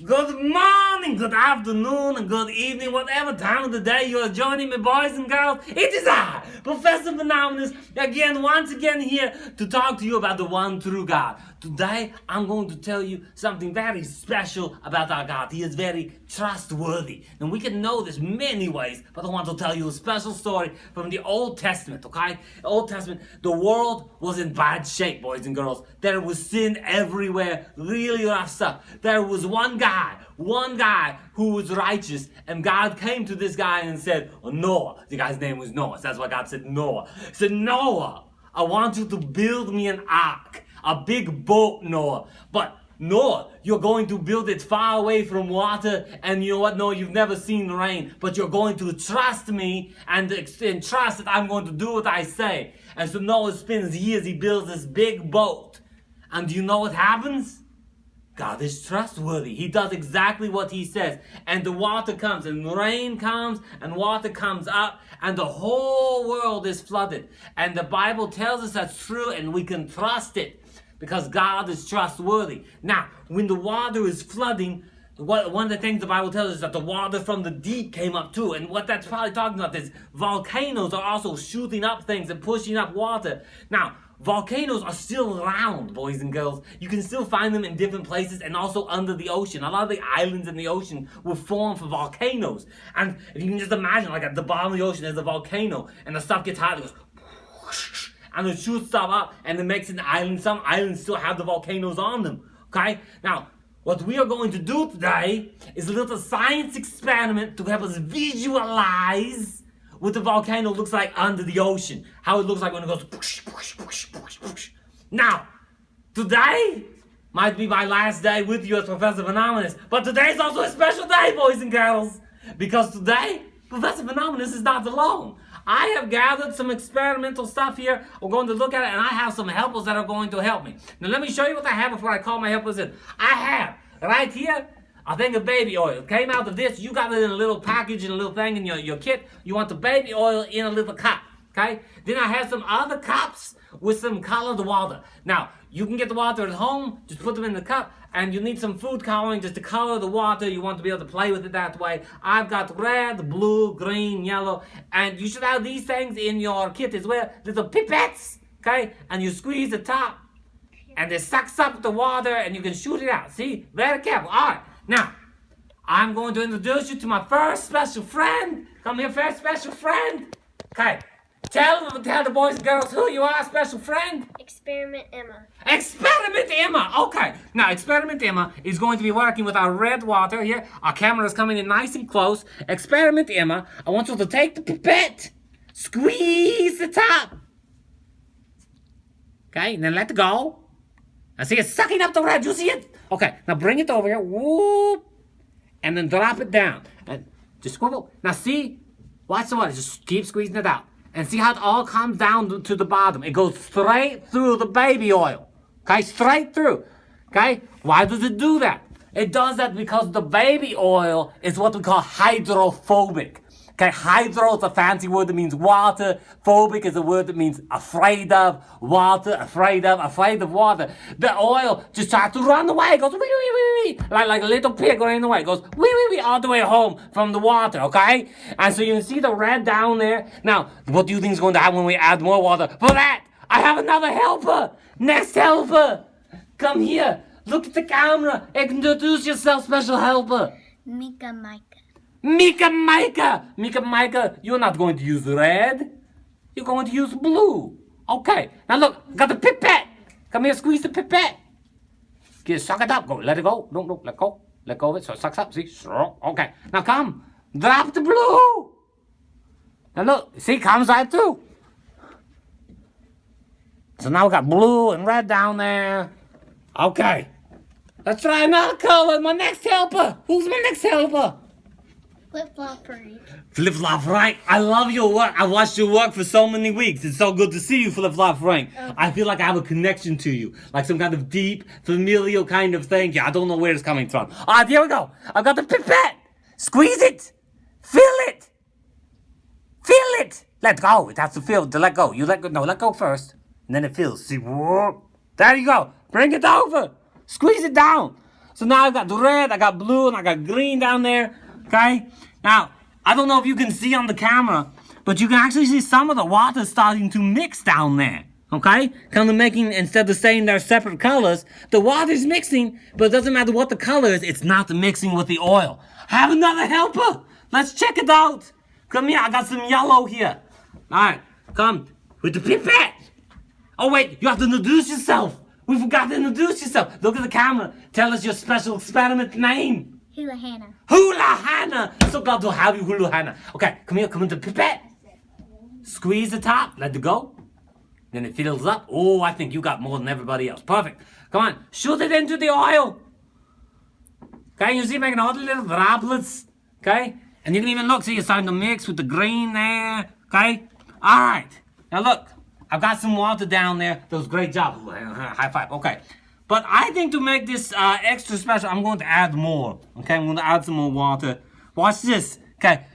Good morning, good afternoon, and good evening, whatever time of the day you are joining me, boys and girls. It is I, Professor Phenomenous, once again here to talk to you about the one true God. Today, I'm going to tell you something very special about our God. He is very trustworthy. And we can know this many ways, but I want to tell you a special story from the Old Testament, okay? Old Testament, the world was in bad shape, boys and girls. There was sin everywhere, really rough stuff. There was one guy who was righteous, and God came to this guy and said, Noah. The guy's name was Noah. So that's why God said Noah. He said, Noah, I want you to build me an ark. A big boat, Noah. But Noah, you're going to build it far away from water, and you know what, Noah, you've never seen rain, but you're going to trust me and trust that I'm going to do what I say. And so Noah spends years, he builds this big boat. And do you know what happens? God is trustworthy. He does exactly what he says. And the water comes, and rain comes, and water comes up, and the whole world is flooded. And the Bible tells us that's true, and we can trust it because God is trustworthy. Now, when the water is flooding, one of the things the Bible tells us is that the water from the deep came up too. And what that's probably talking about is volcanoes are also shooting up things and pushing up water. Now, volcanoes are still around, boys and girls. You can still find them in different places and also under the ocean. A lot of the islands in the ocean were formed from volcanoes. And if you can just imagine, like at the bottom of the ocean, there's a volcano, and the stuff gets hot, it goes whoosh, and it shoots stuff up, and it makes an island. Some islands still have the volcanoes on them, okay? Now, what we are going to do today is a little science experiment to help us visualize what the volcano looks like under the ocean. How it looks like when it goes push, push, push, push, push. Now, today might be my last day with you as Professor Phenomenous, but today is also a special day, boys and girls, because today, Professor Phenomenous is not alone. I have gathered some experimental stuff here. We're going to look at it, and I have some helpers that are going to help me. Now, let me show you what I have before I call my helpers in. I have, right here, a thing of baby oil. It came out of this. You got it in a little package, in a little thing in your kit. You want the baby oil in a little cup, okay? Then I have some other cups with some colored water. Now, you can get the water at home. Just put them in the cup. And you need some food coloring just to color the water. You want to be able to play with it that way. I've got red, blue, green, yellow. And you should have these things in your kit as well. Little pipettes, okay? And you squeeze the top. And it sucks up the water and you can shoot it out. See? Very careful. All right. Now, I'm going to introduce you to my first special friend. Come here, first special friend. Okay. Tell the boys and girls who you are, special friend. Experiment Emma. Experiment Emma. Okay. Now, Experiment Emma is going to be working with our red water here. Our camera is coming in nice and close. Experiment Emma, I want you to take the pipette, squeeze the top. Okay, and then let it go. I see it sucking up the red. You see it? Okay, now bring it over here. Whoop. And then drop it down. And just squivel. Now see, watch the water. Just keep squeezing it out. And see how it all comes down to the bottom. It goes straight through the baby oil. Okay, straight through. Okay, why does it do that? It does that because the baby oil is what we call hydrophobic. Okay, hydro is a fancy word that means water. Phobic is a word that means afraid of water, afraid of water. The oil just starts to run away. It goes wee, wee, wee, wee. Like a little pig running away. It goes wee, wee, wee, all the way home from the water, okay? And so you can see the red down there. Now, what do you think is going to happen when we add more water? For that, I have another helper. Next helper. Come here. Look at the camera. Introduce yourself, special helper. Mika Micah. Mika Micah, you're not going to use red. You're going to use blue. Okay. Now look, got the pipette. Come here, squeeze the pipette. Get suck it up. Go, let it go. No, let go. Let go of it so it sucks up. See? Okay. Now come. Drop the blue. Now look, see, comes right through. So now we got blue and red down there. Okay. Let's try another color. My next helper. Who's my next helper? Flip-flop Frank. Flip-flop Frank, I love your work. I watched your work for so many weeks. It's so good to see you, Flip-flop Frank. Okay. I feel like I have a connection to you. Like some kind of deep, familial kind of thing. Yeah, I don't know where it's coming from. All right, here we go. I've got the pipette. Squeeze it. Fill it. Fill it. Let go. It has to fill to let go. You let go. No, let go first. And then it fills. See? Whoa. There you go. Bring it over. Squeeze it down. So now I've got the red, I got blue, and I got green down there. Okay? Now, I don't know if you can see on the camera, but you can actually see some of the water starting to mix down there. Okay? Kind of making, instead of saying they're separate colors, the water's mixing, but it doesn't matter what the color is, it's not mixing with the oil. I have another helper. Let's check it out. Come here, I got some yellow here. Alright, come with the pipette. Oh wait, you have to introduce yourself. We forgot to introduce yourself. Look at the camera. Tell us your special experiment name. Hula Hannah. Hula Hannah. So glad to have you, Hula Hannah. Okay, come here, come into the pipette. Squeeze the top, let it go. Then it fills up. Oh, I think you got more than everybody else. Perfect. Come on, shoot it into the oil. Okay, you see making all the little droplets. Okay, and you can even look, see you're starting to mix with the green there. Okay, all right. Now look, I've got some water down there. That was a great job. High five. Okay, but I think to make this extra special, I'm going to add more. Okay, I'm going to add some more water. Watch this. Okay,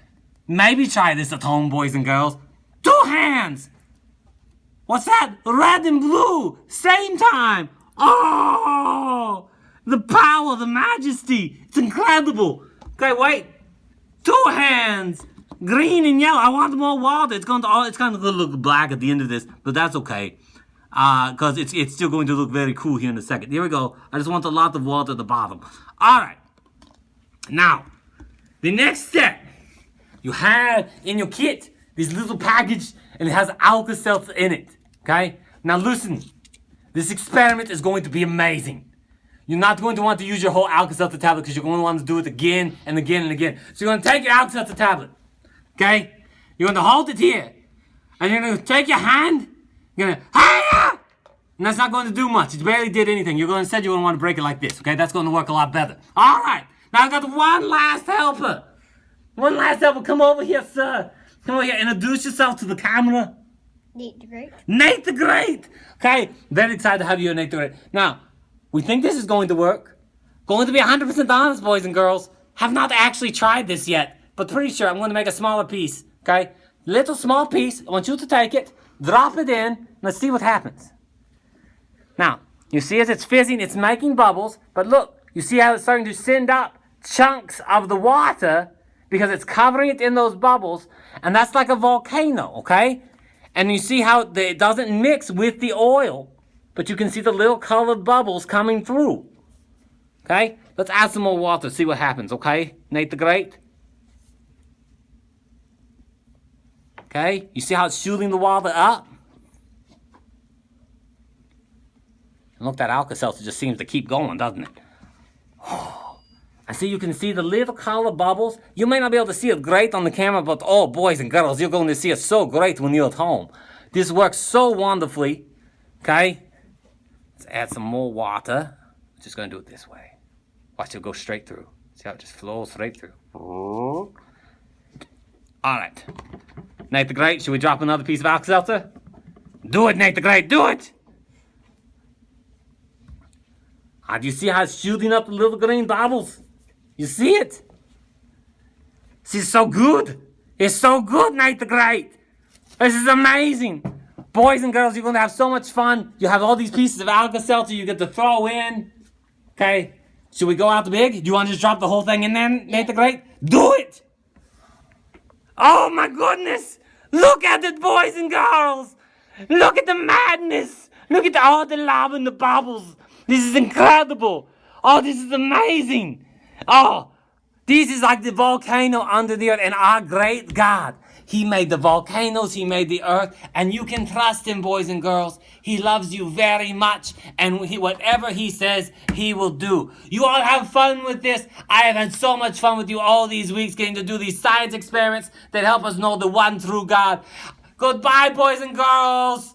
maybe try this at home, boys and girls. 2 hands. What's that? Red and blue. Same time. Oh, the power, the majesty. It's incredible. Okay, wait. 2 hands. Green and yellow. I want more water. It's kind of going to look black at the end of this, but that's okay. Because it's still going to look very cool here in a second. Here we go. I just want a lot of water at the bottom. All right. Now, the next step. You have in your kit this little package, and it has Alka-Seltzer in it. Okay? Now listen. This experiment is going to be amazing. You're not going to want to use your whole Alka-Seltzer tablet because you're going to want to do it again and again and again. So you're going to take your Alka-Seltzer tablet. Okay? You're going to hold it here. And you're going to take your hand. You're going to, hiya! And that's not going to do much. It barely did anything. Instead, you're going to want to break it like this. Okay? That's going to work a lot better. All right. Now I've got one last helper. One last helper. Come over here, sir. Come over here. Introduce yourself to the camera. Nate the Great. Nate the Great. Okay? Very excited to have you, Nate the Great. Now, we think this is going to work. Going to be 100% honest, boys and girls. Have not actually tried this yet, but pretty sure I'm going to make a smaller piece. Okay? Little small piece. I want you to take it, drop it in. Let's see what happens. Now, you see as it's fizzing, it's making bubbles. But look, you see how it's starting to send up chunks of the water because it's covering it in those bubbles. And that's like a volcano, okay? And you see how it doesn't mix with the oil. But you can see the little colored bubbles coming through. Okay? Let's add some more water, see what happens, okay? Nate the Great. Okay? You see how it's shooting the water up? And look, that Alka-Seltzer just seems to keep going, doesn't it? I see you can see the little colored bubbles. You may not be able to see it great on the camera, but oh, boys and girls, you're going to see it so great when you're at home. This works so wonderfully. Okay? Let's add some more water. Just going to do it this way. Watch it go straight through. See how it just flows straight through. All right. Nate the Great, should we drop another piece of Alka-Seltzer? Do it, Nate the Great, do it! Do you see how it's shooting up the little green bubbles? You see it? See, it's so good. It's so good, Nate the Great. This is amazing. Boys and girls, you're going to have so much fun. You have all these pieces of Alka-Seltzer you get to throw in. Okay? Should we go out the big? Do you want to just drop the whole thing in there, Nate the Great? Do it! Oh my goodness! Look at it, boys and girls! Look at the madness! Look at all the lava and the bubbles! This is incredible! Oh, this is amazing! Oh, this is like the volcano under the earth, and our great God, He made the volcanoes, He made the earth, and you can trust Him, boys and girls. He loves you very much, and whatever He says, He will do. You all have fun with this. I have had so much fun with you all these weeks, getting to do these science experiments that help us know the one true God. Goodbye, boys and girls.